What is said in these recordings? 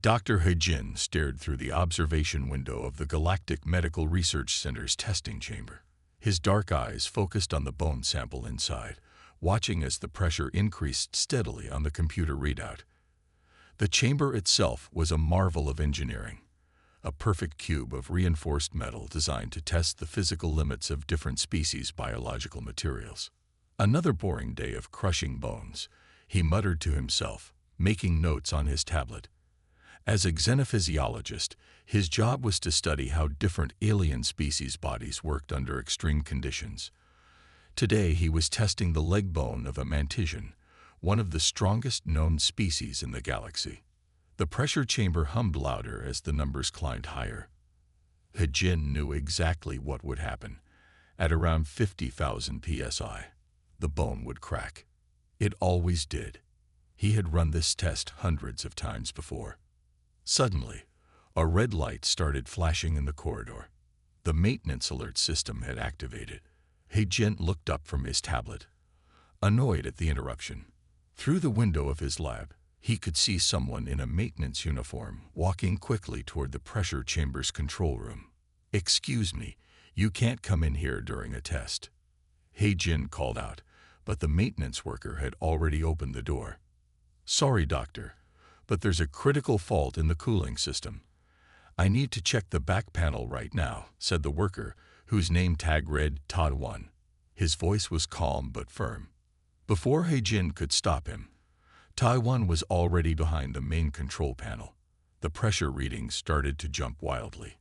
Dr. Hejin stared through the observation window of the Galactic Medical Research Center's testing chamber. His dark eyes focused on the bone sample inside, watching as the pressure increased steadily on the computer readout. The chamber itself was a marvel of engineering, a perfect cube of reinforced metal designed to test the physical limits of different species' biological materials. Another boring day of crushing bones, he muttered to himself, making notes on his tablet. As a xenophysiologist, his job was to study how different alien species' bodies worked under extreme conditions. Today he was testing the leg bone of a mantision, one of the strongest known species in the galaxy. The pressure chamber hummed louder as the numbers climbed higher. Hejin knew exactly what would happen. At around 50,000 psi, the bone would crack. It always did. He had run this test hundreds of times before. Suddenly, a red light started flashing in the corridor. The maintenance alert system had activated. Hejin looked up from his tablet, annoyed at the interruption. Through the window of his lab, he could see someone in a maintenance uniform walking quickly toward the pressure chamber's control room. "Excuse me, you can't come in here during a test," Hejin called out, but the maintenance worker had already opened the door. "Sorry, doctor, but there's a critical fault in the cooling system. I need to check the back panel right now," said the worker, whose name tag read Todd1. His voice was calm but firm. Before Hejin could stop him, Taiwan was already behind the main control panel. The pressure readings started to jump wildly.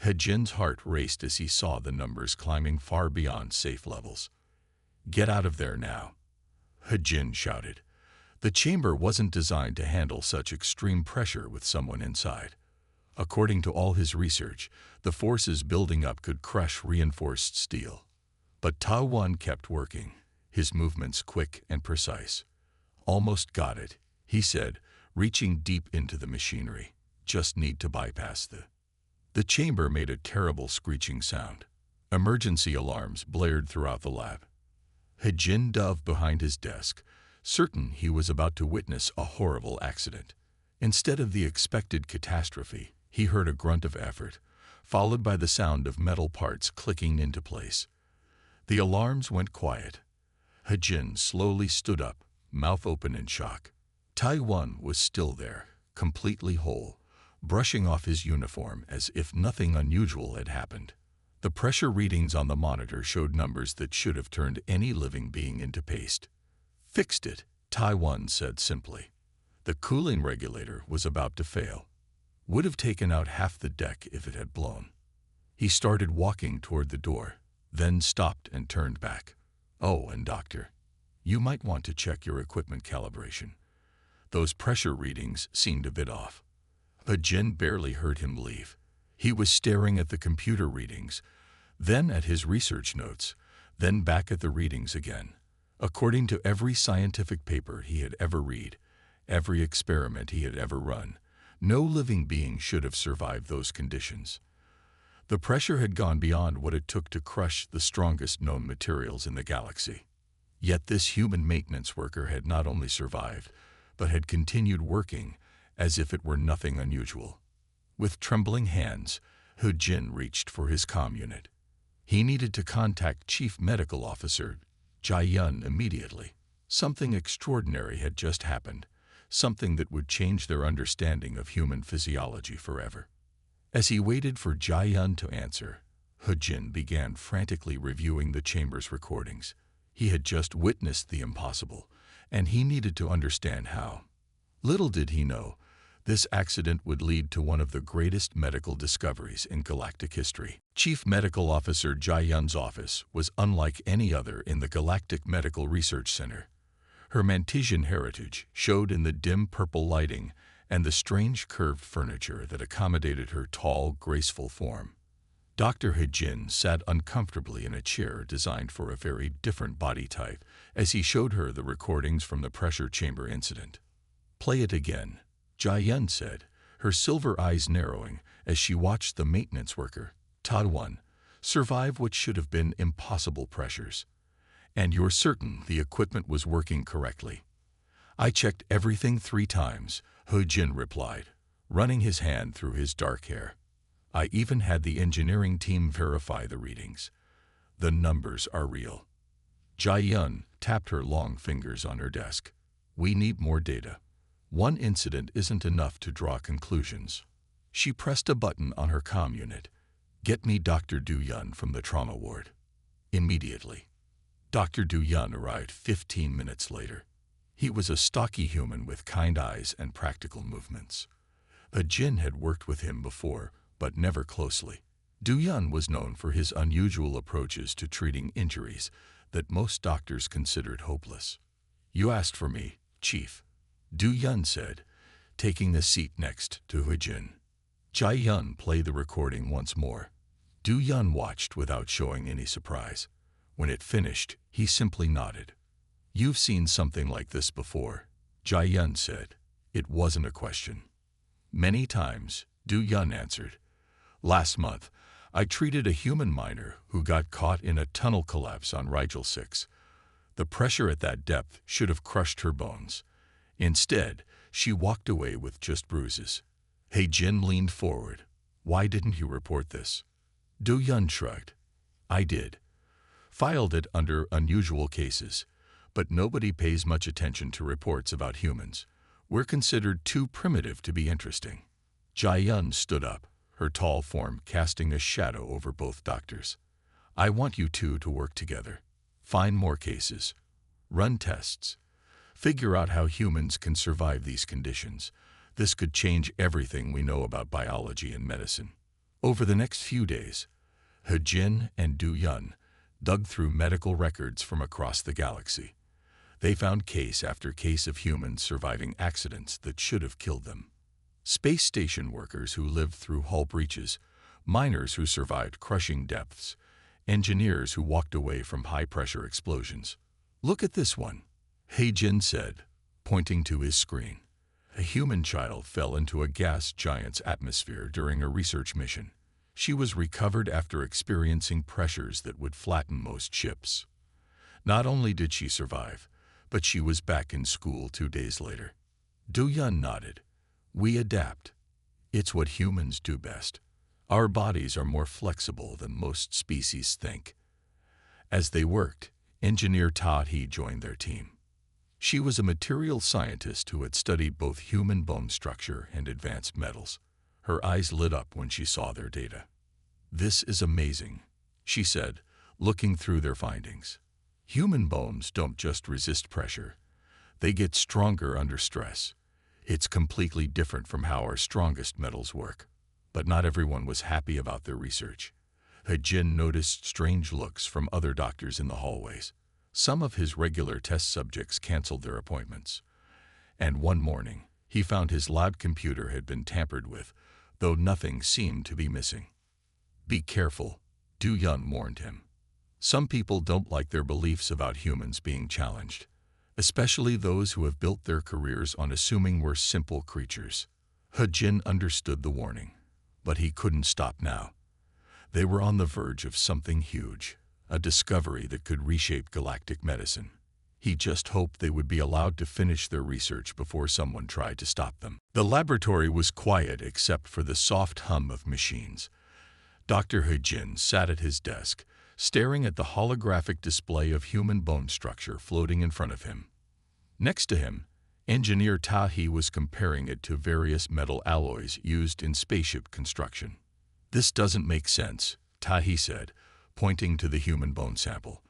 Hejin's heart raced as he saw the numbers climbing far beyond safe levels. "Get out of there now," Hejin shouted. The chamber wasn't designed to handle such extreme pressure with someone inside. According to all his research, the forces building up could crush reinforced steel. But Taiwan kept working, his movements quick and precise. "Almost got it," he said, reaching deep into the machinery. "Just need to bypass the..." The chamber made a terrible screeching sound. Emergency alarms blared throughout the lab. Hejin dove behind his desk, certain he was about to witness a horrible accident. Instead of the expected catastrophe, he heard a grunt of effort, followed by the sound of metal parts clicking into place. The alarms went quiet. Hejin slowly stood up, mouth open in shock. Taiwan was still there, completely whole, brushing off his uniform as if nothing unusual had happened. The pressure readings on the monitor showed numbers that should have turned any living being into paste. "Fixed it," Taiwan said simply. The cooling regulator was about to fail. Would have taken out half the deck if it had blown. He started walking toward the door, then stopped and turned back. "Oh, and doctor, you might want to check your equipment calibration. Those pressure readings seemed a bit off." Hejin barely heard him leave. He was staring at the computer readings, then at his research notes, then back at the readings again. According to every scientific paper he had ever read, every experiment he had ever run, no living being should have survived those conditions. The pressure had gone beyond what it took to crush the strongest known materials in the galaxy. Yet this human maintenance worker had not only survived, but had continued working as if it were nothing unusual. With trembling hands, Hejin reached for his comm unit. He needed to contact Chief Medical Officer Jai-yun immediately. Something extraordinary had just happened, something that would change their understanding of human physiology forever. As he waited for Jai-yun to answer, Hejin began frantically reviewing the chamber's recordings. He had just witnessed the impossible, and he needed to understand how. Little did he know, this accident would lead to one of the greatest medical discoveries in galactic history. Chief Medical Officer Jai-yun's office was unlike any other in the Galactic Medical Research Center. Her Mantesian heritage showed in the dim purple lighting and the strange curved furniture that accommodated her tall, graceful form. Dr. Hejin sat uncomfortably in a chair designed for a very different body type as he showed her the recordings from the pressure chamber incident. "Play it again," Jai-yun said, her silver eyes narrowing as she watched the maintenance worker, Todd1, survive what should have been impossible pressures. "And you're certain the equipment was working correctly?" "I checked everything 3 times," Hejin replied. running his hand through his dark hair. I even had the engineering team verify the readings. The numbers are real. Jai-yun tapped her long fingers on her desk. We need more data. One incident isn't enough to draw conclusions. She pressed a button on her comm unit. Get me Dr. Du-yun from the trauma ward. Immediately. Dr. Du-yun arrived 15 minutes later. He was a stocky human with kind eyes and practical movements. Jin had worked with him before, but never closely. Du-yun was known for his unusual approaches to treating injuries that most doctors considered hopeless. You asked for me, Chief, Du-yun said, taking the seat next to Jin. Jai-yun played the recording once more. Du-yun watched without showing any surprise. When it finished, he simply nodded. You've seen something like this before, Jai-yun said. It wasn't a question. Many times, Du-yun answered. Last month, I treated a human miner who got caught in a tunnel collapse on Rigel 6. The pressure at that depth should have crushed her bones. Instead, she walked away with just bruises. Jin leaned forward. Why didn't you report this? Du-yun shrugged. I did. Filed it under unusual cases, but nobody pays much attention to reports about humans. We're considered too primitive to be interesting. Jai-yun stood up, her tall form casting a shadow over both doctors. I want you two to work together. Find more cases. Run tests. Figure out how humans can survive these conditions. This could change everything we know about biology and medicine. Over the next few days, Jin and Du-yun dug through medical records from across the galaxy. They found case after case of humans surviving accidents that should have killed them. Space station workers who lived through hull breaches, miners who survived crushing depths, engineers who walked away from high-pressure explosions. Look at this one, Jin said, pointing to his screen. A human child fell into a gas giant's atmosphere during a research mission. She was recovered after experiencing pressures that would flatten most ships. Not only did she survive, but she was back in school 2 days later. Du-yun nodded. We adapt. It's what humans do best. Our bodies are more flexible than most species think. As they worked, engineer Ta-he joined their team. She was a material scientist who had studied both human bone structure and advanced metals. Her eyes lit up when she saw their data. This is amazing, she said, looking through their findings. Human bones don't just resist pressure. They get stronger under stress. It's completely different from how our strongest metals work. But not everyone was happy about their research. Jin noticed strange looks from other doctors in the hallways. Some of his regular test subjects canceled their appointments. And one morning, he found his lab computer had been tampered with, though nothing seemed to be missing. Be careful, Du-yun warned him. Some people don't like their beliefs about humans being challenged, especially those who have built their careers on assuming we're simple creatures. Jin understood the warning, but he couldn't stop now. They were on the verge of something huge, a discovery that could reshape galactic medicine. He just hoped they would be allowed to finish their research before someone tried to stop them. The laboratory was quiet except for the soft hum of machines. Dr. Jin sat at his desk, staring at the holographic display of human bone structure floating in front of him. Next to him, engineer Ta-he was comparing it to various metal alloys used in spaceship construction. This doesn't make sense, Ta-he said, pointing to the human bone sample.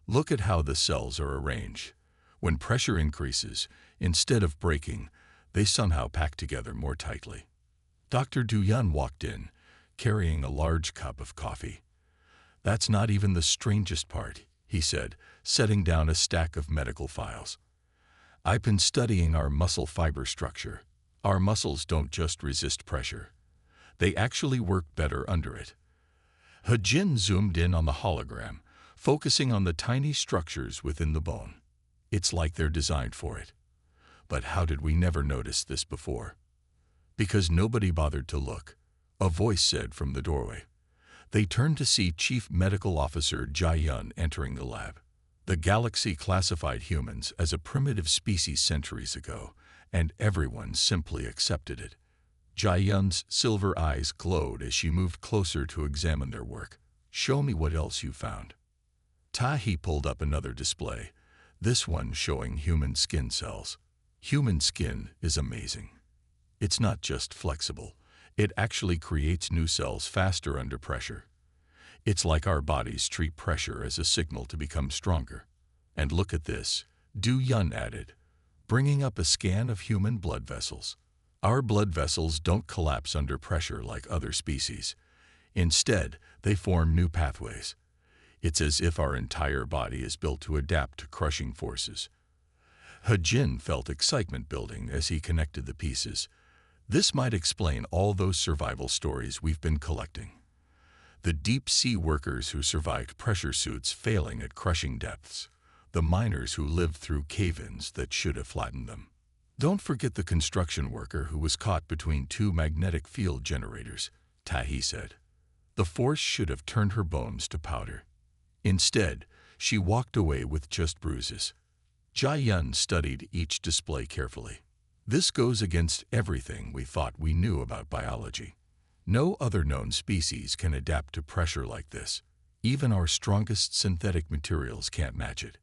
Look at how the cells are arranged. When pressure increases, instead of breaking, they somehow pack together more tightly. Dr. Du-yun walked in, carrying a large cup of coffee. That's not even the strangest part, he said, setting down a stack of medical files. I've been studying our muscle fiber structure. Our muscles don't just resist pressure. They actually work better under it. Jin zoomed in on the hologram, focusing on the tiny structures within the bone. It's like they're designed for it. But how did we never notice this before? Because nobody bothered to look, a voice said from the doorway. They turned to see Chief Medical Officer Jai-yun entering the lab. The galaxy classified humans as a primitive species centuries ago, and everyone simply accepted it. Jai-yun's silver eyes glowed as she moved closer to examine their work. "Show me what else you found." Tahi pulled up another display, this one showing human skin cells. Human skin is amazing. It's not just flexible, it actually creates new cells faster under pressure. It's like our bodies treat pressure as a signal to become stronger. "And look at this," Du Yun added, bringing up a scan of human blood vessels. "Our blood vessels don't collapse under pressure like other species. Instead, they form new pathways. It's as if our entire body is built to adapt to crushing forces." He-Jin felt excitement building as he connected the pieces. This might explain all those survival stories we've been collecting. The deep-sea workers who survived pressure suits failing at crushing depths. The miners who lived through cave-ins that should have flattened them. Don't forget the construction worker who was caught between two magnetic field generators, Tahi said. The force should have turned her bones to powder. Instead, she walked away with just bruises. Jai-yun studied each display carefully. This goes against everything we thought we knew about biology. No other known species can adapt to pressure like this. Even our strongest synthetic materials can't match it.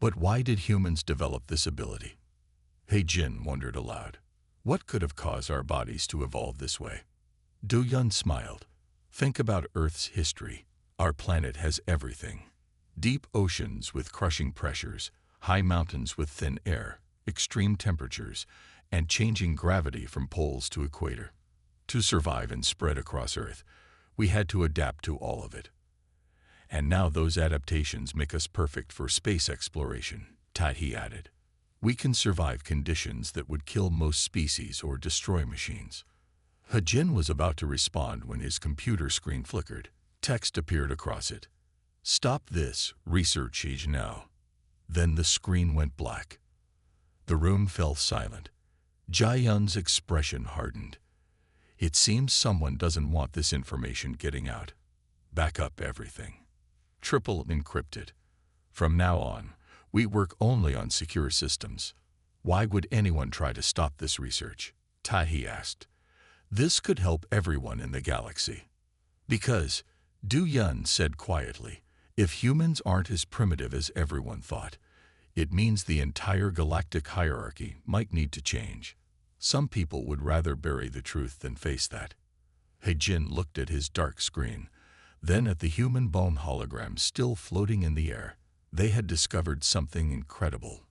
But why did humans develop this ability? He-Jin wondered aloud. What could have caused our bodies to evolve this way? Du Yun smiled. Think about Earth's history. Our planet has everything. Deep oceans with crushing pressures, high mountains with thin air, extreme temperatures, and changing gravity from poles to equator. To survive and spread across Earth, we had to adapt to all of it. And now those adaptations make us perfect for space exploration, Tahi added. We can survive conditions that would kill most species or destroy machines. He-Jin was about to respond when his computer screen flickered. Text appeared across it. "Stop this, research age now." Then the screen went black. The room fell silent. Jai-yun's expression hardened. It seems someone doesn't want this information getting out. Back up everything. Triple encrypt it. From now on, we work only on secure systems. Why would anyone try to stop this research? Tahi asked. This could help everyone in the galaxy. Because, Du Yun said quietly, if humans aren't as primitive as everyone thought, it means the entire galactic hierarchy might need to change. Some people would rather bury the truth than face that. He-Jin looked at his dark screen, then at the human bone hologram still floating in the air. They had discovered something incredible,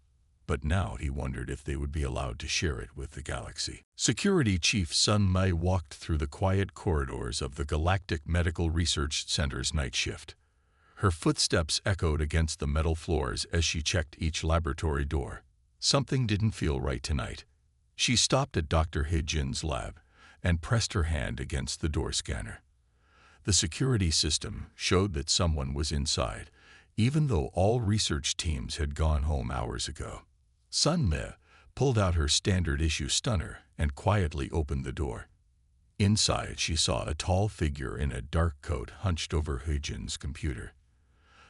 but now he wondered if they would be allowed to share it with the galaxy. Security Chief Sun Mei walked through the quiet corridors of the Galactic Medical Research Center's night shift. Her footsteps echoed against the metal floors as she checked each laboratory door. Something didn't feel right tonight. She stopped at Dr. He-Jin's lab and pressed her hand against the door scanner. The security system showed that someone was inside, even though all research teams had gone home hours ago. Sun Mei pulled out her standard-issue stunner and quietly opened the door. Inside, she saw a tall figure in a dark coat hunched over He-Jin's computer.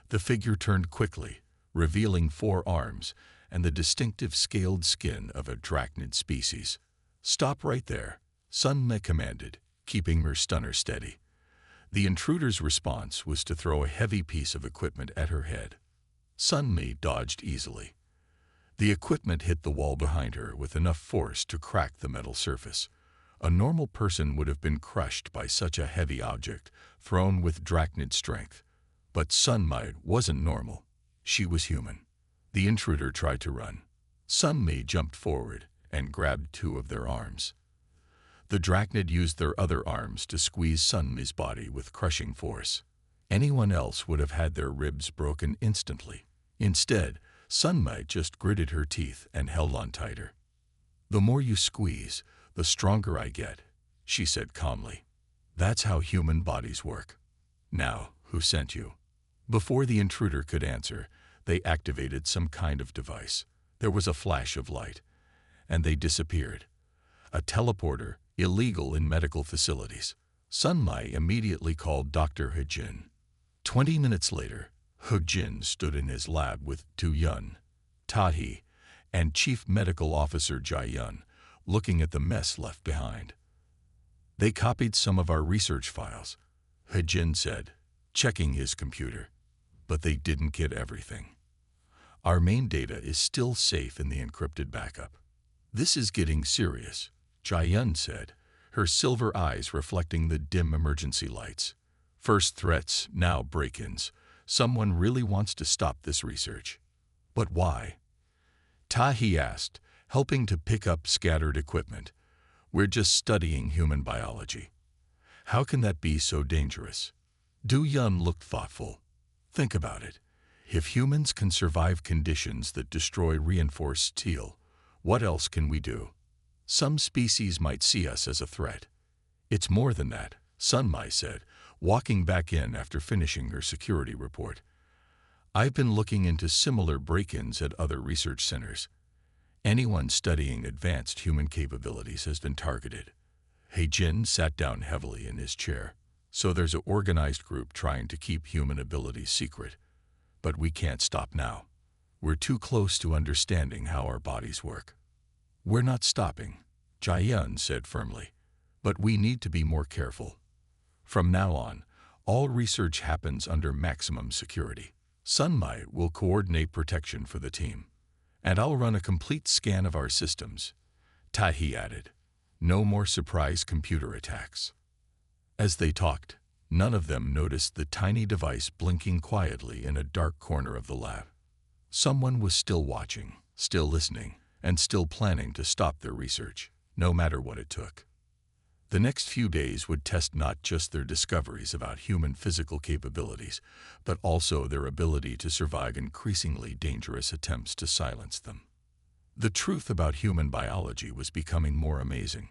The figure turned quickly, revealing 4 arms and the distinctive scaled skin of a drachnid species. "Stop right there," Sun Mei commanded, keeping her stunner steady. The intruder's response was to throw a heavy piece of equipment at her head. Sun Mei dodged easily. The equipment hit the wall behind her with enough force to crack the metal surface. A normal person would have been crushed by such a heavy object, thrown with drachnid strength. But Sun Mei wasn't normal. She was human. The intruder tried to run. Sun Mei jumped forward and grabbed 2 of their arms. The drachnid used their other arms to squeeze Sun Mei's body with crushing force. Anyone else would have had their ribs broken instantly. Instead, Sun Mei just gritted her teeth and held on tighter. "The more you squeeze, the stronger I get," she said calmly. "That's how human bodies work." "Now, who sent you?" Before the intruder could answer, they activated some kind of device. There was a flash of light, and they disappeared. A teleporter, illegal in medical facilities. Sun Mei immediately called Dr. He-Jin. 20 minutes later, He-Jin stood in his lab with Du Yun, Tahi, and Chief Medical Officer Jai-yun, looking at the mess left behind. They copied some of our research files, He said, checking his computer. But they didn't get everything. Our main data is still safe in the encrypted backup. This is getting serious, Jiayun said, her silver eyes reflecting the dim emergency lights. First threats, now break-ins. Someone really wants to stop this research. But why? Tahi asked, helping to pick up scattered equipment. We're just studying human biology. How can that be so dangerous? Du Yun looked thoughtful. Think about it. If humans can survive conditions that destroy reinforced steel, what else can we do? Some species might see us as a threat. It's more than that, Sun Mai said, walking back in after finishing her security report. I've been looking into similar break-ins at other research centers. Anyone studying advanced human capabilities has been targeted. He sat down heavily in his chair. So there's an organized group trying to keep human abilities secret. But we can't stop now. We're too close to understanding how our bodies work. We're not stopping, Jiayun said firmly. But we need to be more careful. From now on, all research happens under maximum security. Sun Mai will coordinate protection for the team. And I'll run a complete scan of our systems. Tahi added. No more surprise computer attacks. As they talked, none of them noticed the tiny device blinking quietly in a dark corner of the lab. Someone was still watching, still listening, and still planning to stop their research, no matter what it took. The next few days would test not just their discoveries about human physical capabilities, but also their ability to survive increasingly dangerous attempts to silence them. The truth about human biology was becoming more amazing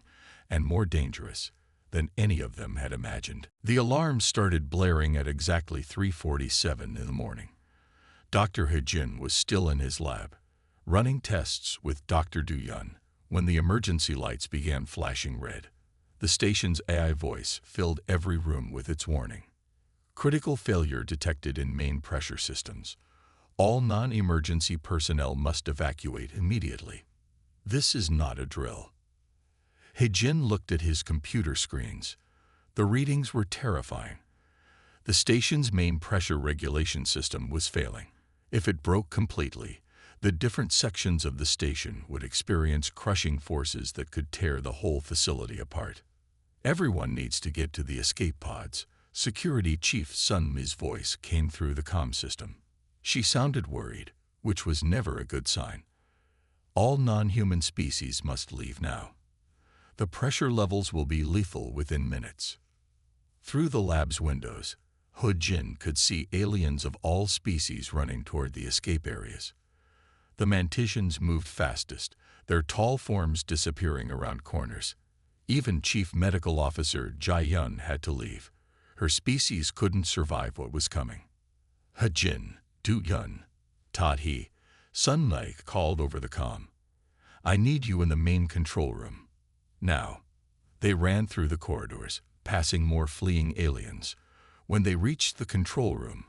and more dangerous than any of them had imagined. The alarms started blaring at exactly 3:47 in the morning. Dr. He was still in his lab, running tests with Dr. Du Yun, when the emergency lights began flashing red. The station's AI voice filled every room with its warning. Critical failure detected in main pressure systems. All non-emergency personnel must evacuate immediately. This is not a drill. He looked at his computer screens. The readings were terrifying. The station's main pressure regulation system was failing. If it broke completely, the different sections of the station would experience crushing forces that could tear the whole facility apart. Everyone needs to get to the escape pods. Security Chief Sun Mi's voice came through the comm system. She sounded worried, which was never a good sign. All non-human species must leave now. The pressure levels will be lethal within minutes. Through the lab's windows, He could see aliens of all species running toward the escape areas. The manticians moved fastest, their tall forms disappearing around corners. Even Chief Medical Officer Jiayun had to leave. Her species couldn't survive what was coming. He, Du Yun, Tahi, Sun Mai called over the comm. I need you in the main control room. Now. They ran through the corridors, passing more fleeing aliens. When they reached the control room,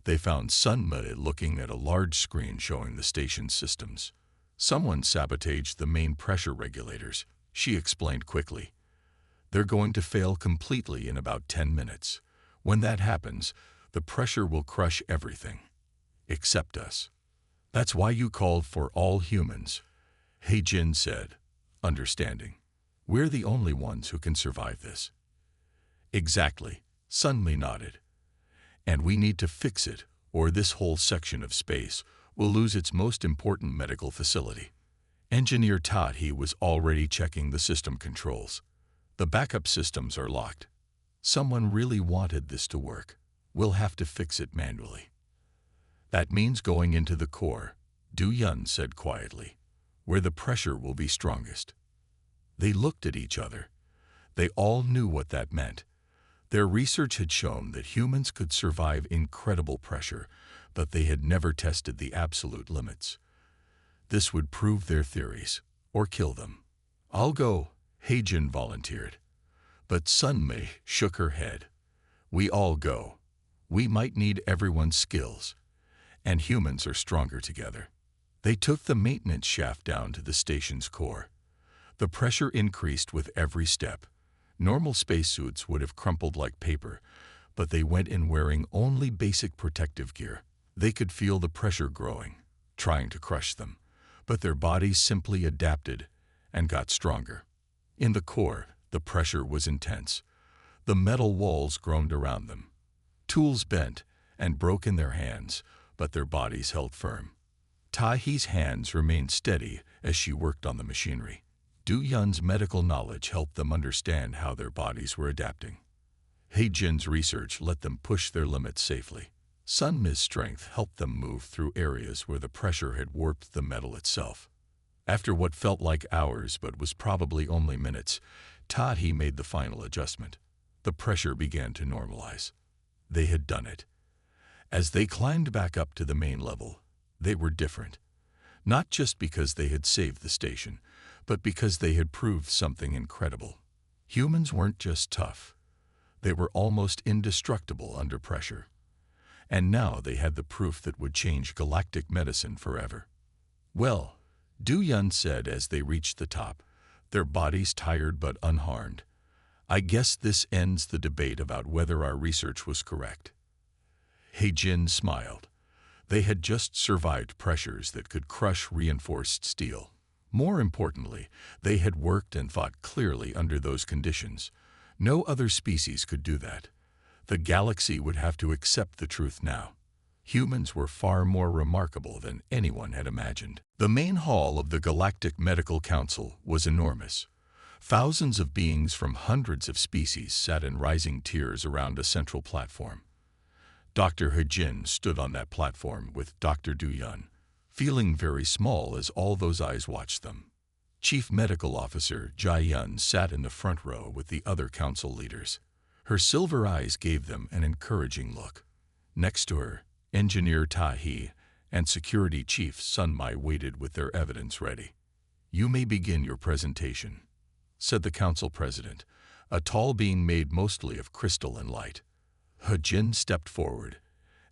they found Sun Mai looking at a large screen showing the station's systems. Someone sabotaged the main pressure regulators, she explained quickly. They're going to fail completely in about 10 minutes. When that happens, the pressure will crush everything. Except us. That's why you called for all humans, He said, understanding. We're the only ones who can survive this. Exactly, Sun Mi nodded. And we need to fix it, or this whole section of space will lose its most important medical facility. Engineer Tahi was already checking the system controls. The backup systems are locked. Someone really wanted this to work. We'll have to fix it manually. That means going into the core, Du Yun said quietly, where the pressure will be strongest. They looked at each other. They all knew what that meant. Their research had shown that humans could survive incredible pressure, but they had never tested the absolute limits. This would prove their theories, or kill them. I'll go, He volunteered. But Sun Mi shook her head. We all go. We might need everyone's skills, and humans are stronger together. They took the maintenance shaft down to the station's core. The pressure increased with every step. Normal spacesuits would have crumpled like paper, but they went in wearing only basic protective gear. They could feel the pressure growing, trying to crush them, but their bodies simply adapted and got stronger. In the core, the pressure was intense. The metal walls groaned around them. Tools bent and broke in their hands, but their bodies held firm. Tahi's hands remained steady as she worked on the machinery. Du Yun's medical knowledge helped them understand how their bodies were adapting. He Jin's research let them push their limits safely. Sun Mi's strength helped them move through areas where the pressure had warped the metal itself. After what felt like hours but was probably only minutes, Tahi made the final adjustment. The pressure began to normalize. They had done it. As they climbed back up to the main level, they were different. Not just because they had saved the station, but because they had proved something incredible. Humans weren't just tough. They were almost indestructible under pressure. And now they had the proof that would change galactic medicine forever. Well, Du Yun said as they reached the top, their bodies tired but unharmed, I guess this ends the debate about whether our research was correct. He Jin smiled. They had just survived pressures that could crush reinforced steel. More importantly, they had worked and fought clearly under those conditions. No other species could do that. The galaxy would have to accept the truth now. Humans were far more remarkable than anyone had imagined. The main hall of the Galactic Medical Council was enormous. Thousands of beings from hundreds of species sat in rising tiers around a central platform. Dr. He Jin stood on that platform with Dr. Du Yun, feeling very small as all those eyes watched them. Chief Medical Officer Jai Yun sat in the front row with the other council leaders. Her silver eyes gave them an encouraging look. Next to her, Engineer Tahi and Security Chief Sun Mi waited with their evidence ready. You may begin your presentation, said the council president, a tall being made mostly of crystal and light. He Jin stepped forward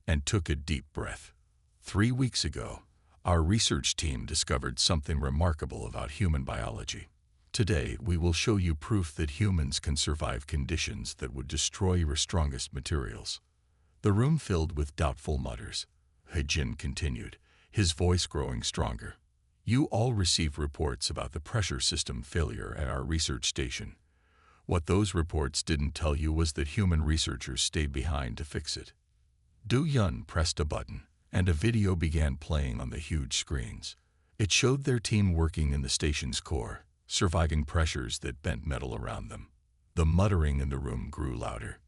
and took a deep breath. 3 weeks ago, our research team discovered something remarkable about human biology. Today, we will show you proof that humans can survive conditions that would destroy your strongest materials. The room filled with doubtful mutters. He Jin continued, his voice growing stronger. You all received reports about the pressure system failure at our research station. What those reports didn't tell you was that human researchers stayed behind to fix it. Du Yun pressed a button, and a video began playing on the huge screens. It showed their team working in the station's core, surviving pressures that bent metal around them. The muttering in the room grew louder.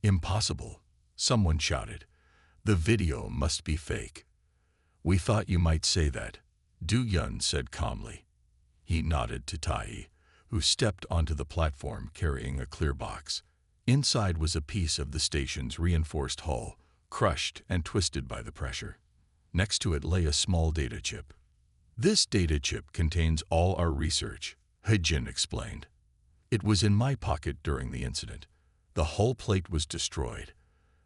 Impossible, someone shouted. The video must be fake. We thought you might say that, Du Yun said calmly. He nodded to Tahi, who stepped onto the platform carrying a clear box. Inside was a piece of the station's reinforced hull, crushed and twisted by the pressure. Next to it lay a small data chip. This data chip contains all our research, He Jin explained. It was in my pocket during the incident. The hull plate was destroyed,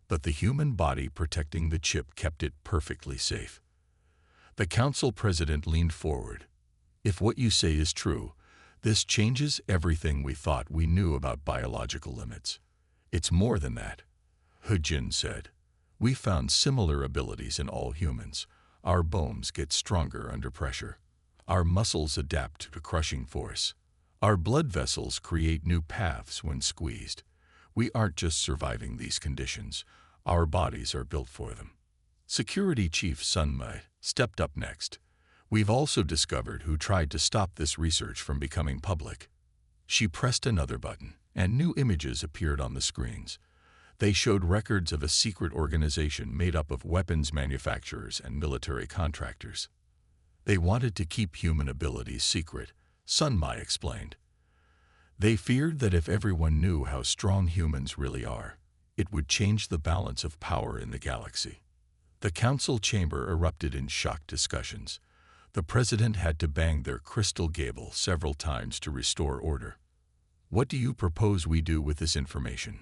but the human body protecting the chip kept it perfectly safe. The council president leaned forward. If what you say is true, this changes everything we thought we knew about biological limits. It's more than that, He Jin said. We found similar abilities in all humans. Our bones get stronger under pressure. Our muscles adapt to crushing force. Our blood vessels create new paths when squeezed. We aren't just surviving these conditions. Our bodies are built for them. Security Chief Sun Mi stepped up next. We've also discovered who tried to stop this research from becoming public. She pressed another button, and new images appeared on the screens. They showed records of a secret organization made up of weapons manufacturers and military contractors. They wanted to keep human abilities secret, Sun Mi explained. They feared that if everyone knew how strong humans really are, it would change the balance of power in the galaxy. The council chamber erupted in shocked discussions. The president had to bang their crystal gavel several times to restore order. What do you propose we do with this information?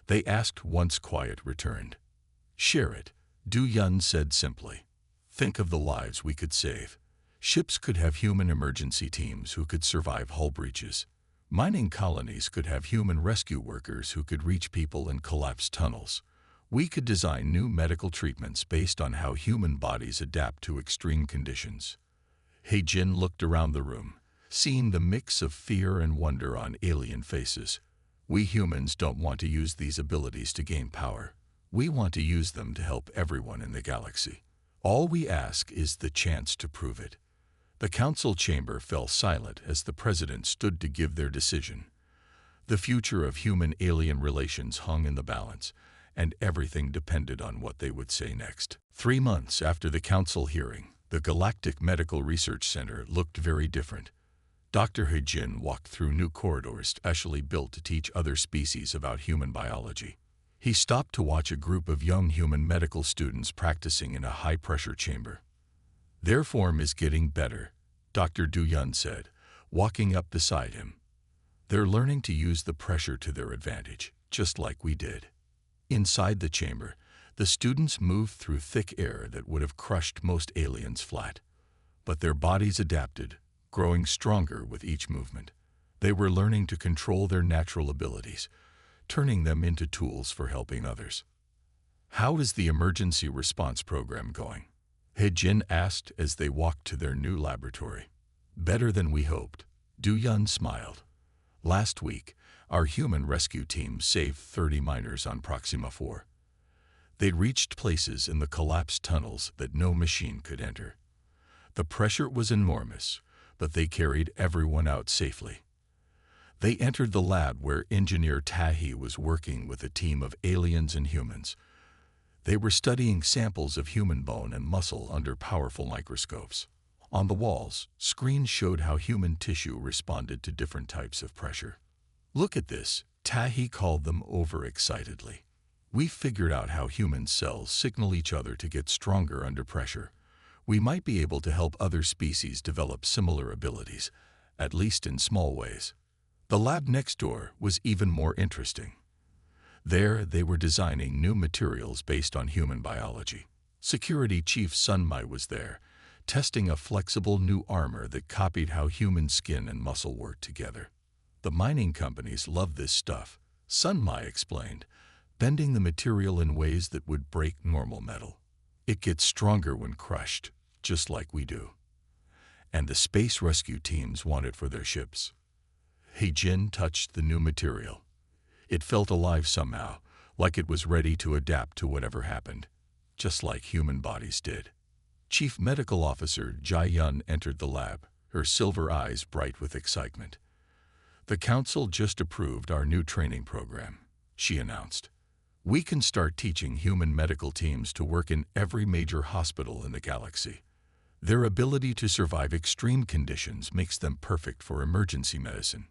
They asked once quiet returned. Share it, Du Yun said simply. Think of the lives we could save. Ships could have human emergency teams who could survive hull breaches. Mining colonies could have human rescue workers who could reach people in collapsed tunnels. We could design new medical treatments based on how human bodies adapt to extreme conditions. He-Jin looked around the room, seeing the mix of fear and wonder on alien faces. We humans don't want to use these abilities to gain power. We want to use them to help everyone in the galaxy. All we ask is the chance to prove it. The council chamber fell silent as the president stood to give their decision. The future of human-alien relations hung in the balance, and everything depended on what they would say next. 3 months after the council hearing, the Galactic Medical Research Center looked very different. Dr. He-Jin walked through new corridors specially built to teach other species about human biology. He stopped to watch a group of young human medical students practicing in a high-pressure chamber. "Their form is getting better," Dr. Du-Yun said, walking up beside him. "They're learning to use the pressure to their advantage, just like we did." Inside the chamber, the students moved through thick air that would have crushed most aliens flat. But their bodies adapted, growing stronger with each movement. They were learning to control their natural abilities, turning them into tools for helping others. "How is the emergency response program going?" He-Jin asked as they walked to their new laboratory. "Better than we hoped," Du-Yun smiled. "Last week, our human rescue team saved 30 miners on Proxima 4. They'd reached places in the collapsed tunnels that no machine could enter. The pressure was enormous, but they carried everyone out safely. They entered the lab where Engineer Tahi was working with a team of aliens and humans. They were studying samples of human bone and muscle under powerful microscopes. On the walls, screens showed how human tissue responded to different types of pressure. "Look at this," Tahi called them overexcitedly. "We figured out how human cells signal each other to get stronger under pressure. We might be able to help other species develop similar abilities, at least in small ways." The lab next door was even more interesting. There, they were designing new materials based on human biology. Security Chief Sunmai was there, testing a flexible new armor that copied how human skin and muscle worked together. "The mining companies love this stuff," Sunmai explained, bending the material in ways that would break normal metal. "It gets stronger when crushed, just like we do. And the space rescue teams want it for their ships." He-Jin touched the new material. It felt alive somehow, like it was ready to adapt to whatever happened, just like human bodies did. Chief Medical Officer Jae-Yun entered the lab, her silver eyes bright with excitement. "The council just approved our new training program," she announced. "We can start teaching human medical teams to work in every major hospital in the galaxy. Their ability to survive extreme conditions makes them perfect for emergency medicine.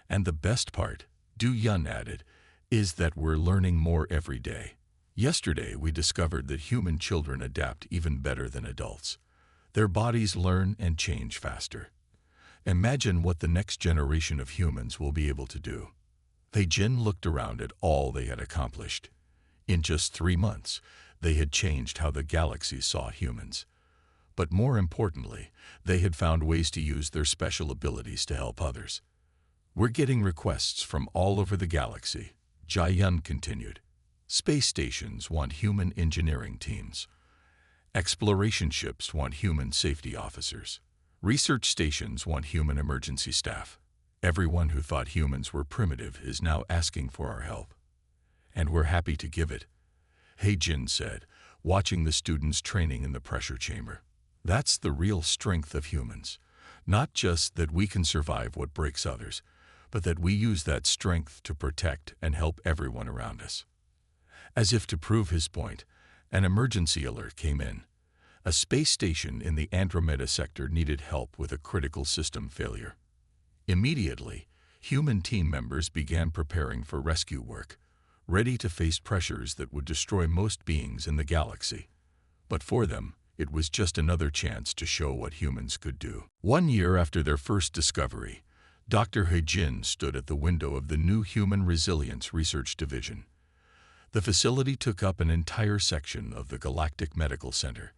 And the best part," Du-Yun added, "is that we're learning more every day. Yesterday we discovered that human children adapt even better than adults. Their bodies learn and change faster. Imagine what the next generation of humans will be able to do." He-Jin looked around at all they had accomplished. In just 3 months, they had changed how the galaxy saw humans. But more importantly, they had found ways to use their special abilities to help others. "We're getting requests from all over the galaxy," Jae-Yun continued. "Space stations want human engineering teams. Exploration ships want human safety officers. Research stations want human emergency staff. Everyone who thought humans were primitive is now asking for our help. And we're happy to give it," He-Jin said, watching the students training in the pressure chamber. "That's the real strength of humans. Not just that we can survive what breaks others, but that we use that strength to protect and help everyone around us." As if to prove his point, an emergency alert came in. A space station in the Andromeda sector needed help with a critical system failure. Immediately, human team members began preparing for rescue work, ready to face pressures that would destroy most beings in the galaxy. But for them, it was just another chance to show what humans could do. 1 year after their first discovery, Dr. He-Jin stood at the window of the new Human Resilience Research Division. The facility took up an entire section of the Galactic Medical Center,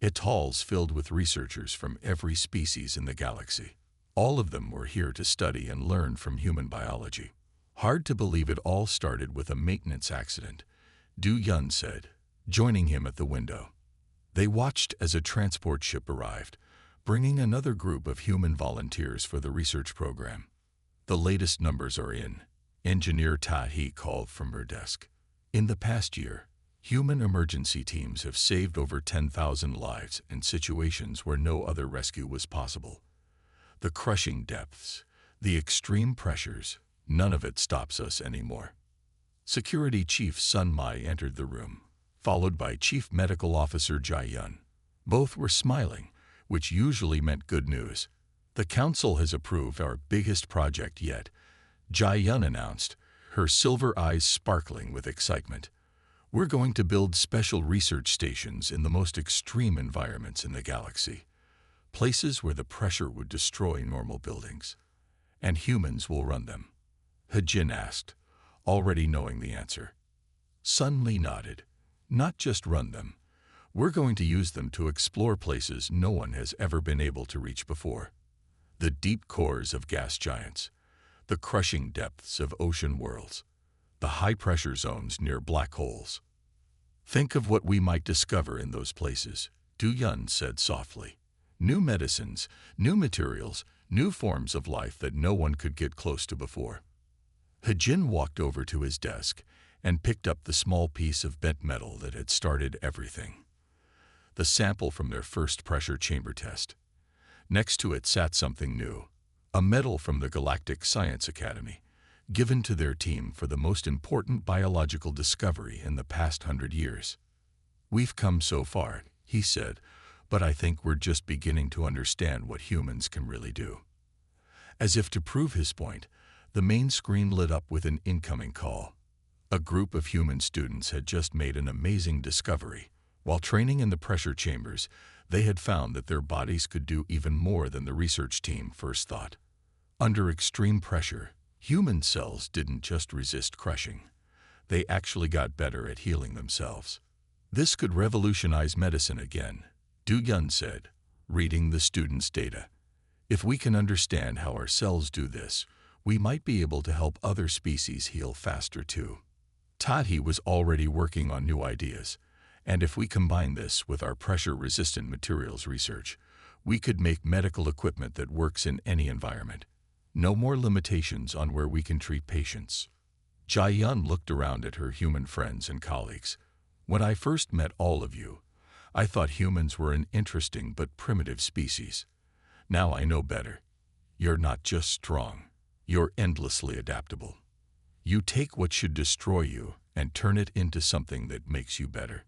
its halls filled with researchers from every species in the galaxy. All of them were here to study and learn from human biology. Hard to believe it all started with a maintenance accident, Du Yun said, joining him at the window. They watched as a transport ship arrived, bringing another group of human volunteers for the research program. The latest numbers are in, Engineer Ta He called from her desk. In the past year, human emergency teams have saved over 10,000 lives in situations where no other rescue was possible. The crushing depths, the extreme pressures, none of it stops us anymore. Security Chief Sun Mai entered the room, followed by Chief Medical Officer Jai Yun. Both were smiling, which usually meant good news. The council has approved our biggest project yet, Jai Yun announced, her silver eyes sparkling with excitement. We're going to build special research stations in the most extreme environments in the galaxy, places where the pressure would destroy normal buildings. And humans will run them. He Jin asked, already knowing the answer. Sun Li nodded. Not just run them. We're going to use them to explore places no one has ever been able to reach before. The deep cores of gas giants, the crushing depths of ocean worlds, the high-pressure zones near black holes. Think of what we might discover in those places, Du Yun said softly. New medicines, new materials, new forms of life that no one could get close to before. He Jin walked over to his desk and picked up the small piece of bent metal that had started everything. The sample from their first pressure chamber test. Next to it sat something new, a medal from the Galactic Science Academy, given to their team for the most important biological discovery in the past 100 years. We've come so far, he said, but I think we're just beginning to understand what humans can really do. As if to prove his point, the main screen lit up with an incoming call. A group of human students had just made an amazing discovery. While training in the pressure chambers, they had found that their bodies could do even more than the research team first thought. Under extreme pressure, human cells didn't just resist crushing. They actually got better at healing themselves. This could revolutionize medicine again, Du Yun said, reading the students' data. If we can understand how our cells do this, we might be able to help other species heal faster too. Tati was already working on new ideas, and if we combine this with our pressure-resistant materials research, we could make medical equipment that works in any environment. No more limitations on where we can treat patients. Jai Yun looked around at her human friends and colleagues. When I first met all of you, I thought humans were an interesting but primitive species. Now I know better. You're not just strong, you're endlessly adaptable. You take what should destroy you and turn it into something that makes you better.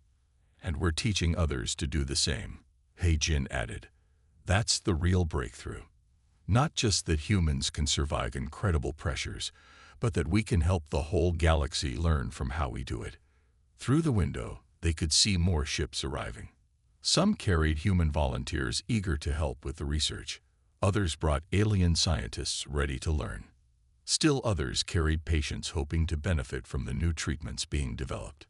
And we're teaching others to do the same, He Jin added. That's the real breakthrough. Not just that humans can survive incredible pressures, but that we can help the whole galaxy learn from how we do it. Through the window, they could see more ships arriving. Some carried human volunteers eager to help with the research. Others brought alien scientists ready to learn. Still others carried patients hoping to benefit from the new treatments being developed.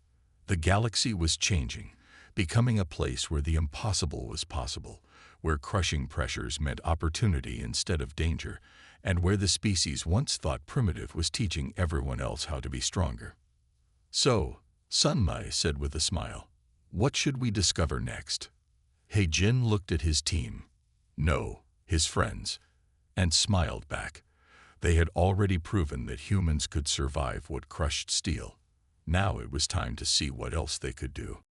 The galaxy was changing, becoming a place where the impossible was possible, where crushing pressures meant opportunity instead of danger, and where the species once thought primitive was teaching everyone else how to be stronger. So, Sun Mai said with a smile, what should we discover next? He Jin looked at his team, no, his friends, and smiled back. They had already proven that humans could survive what crushed steel. Now it was time to see what else they could do.